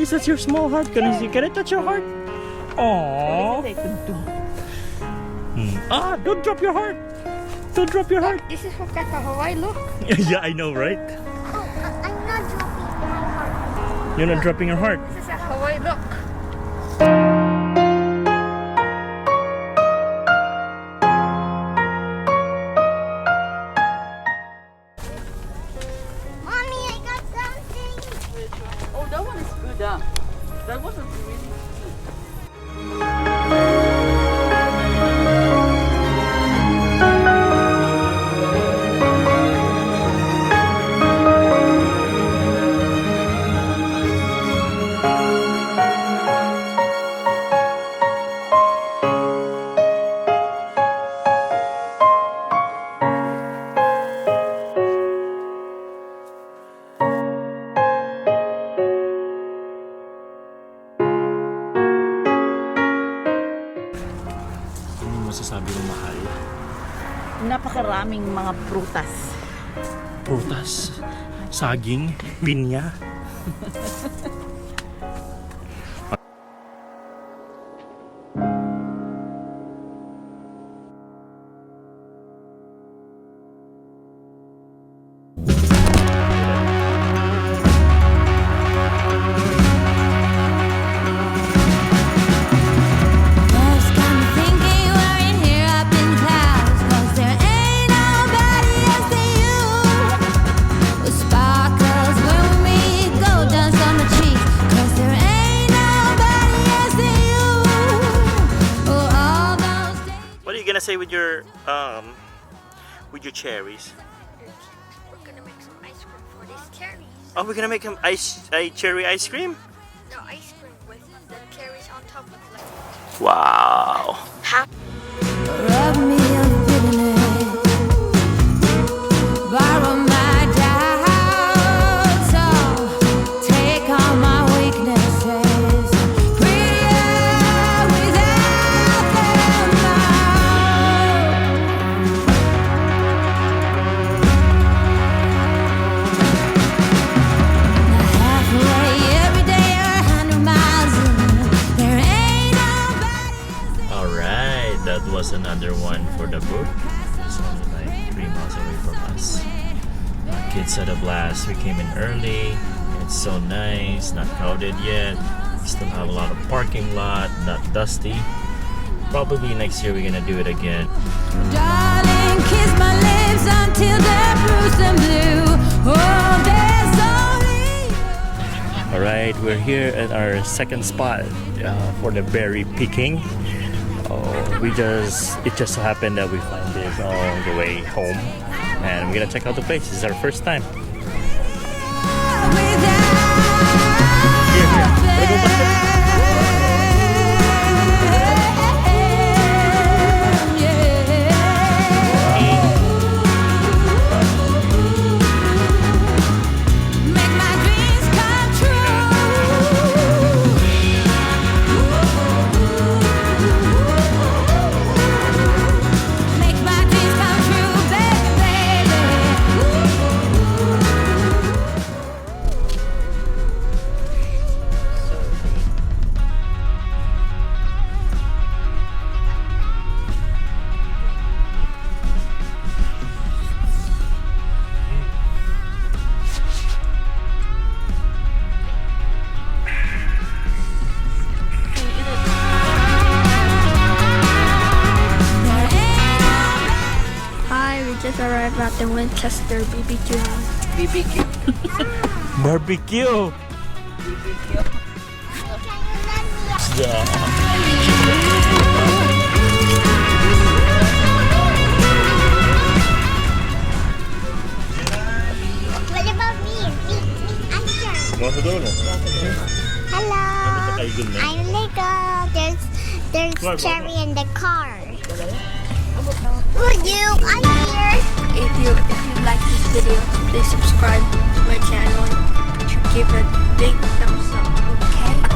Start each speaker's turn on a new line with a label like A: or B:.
A: is that your small heart? Can I touch your heart? Aww. Don't drop your heart. Don't drop your heart.
B: This is what kind of Hawaii look.
A: Yeah, I know, right?
B: Oh, I'm not dropping my heart.
A: You're not dropping your heart.
B: This is a Hawaii look. Mommy, I got something.
C: Oh, that one is good. That one is really good.
A: Masasabi mo mahal?
C: Napakaraming mga prutas.
A: Prutas, saging, pinya. Say with your cherries.
B: We're gonna make some ice cream for these cherries.
A: Oh, we're gonna make some cherry ice cream.
B: No, ice cream with the cherries on top of it.
A: Wow.
D: Rub me of bitterness, borrow my doubts, oh, take all my weaknesses, prettier without them all. Halfway every day, 100 miles in, there ain't nobody.
A: Alright, that was another one for the book. It's only like 3 miles away from us. Kids had a blast. We came in early. It's so nice, not crowded yet. Still have a lot of parking lot, not dusty. Probably next year we're gonna do it again.
D: Darling, kiss my lips until they're bruised and blue. Oh, there's only you.
A: Alright, we're here at our second spot for the berry picking. It just so happened that we found this on the way home, and we're gonna check out the place. This is our first time.
D: Make my dreams come true. Make my dreams come true, baby.
B: Hi, we just arrived at the Winchester BBQ house.
C: BBQ.
A: Barbecue!
B: What about me? Hello. I'm Nico. There's cherry in the car. Would you? I'm here. If you like this video, please subscribe to my channel. You give it a big thumbs up. Okay.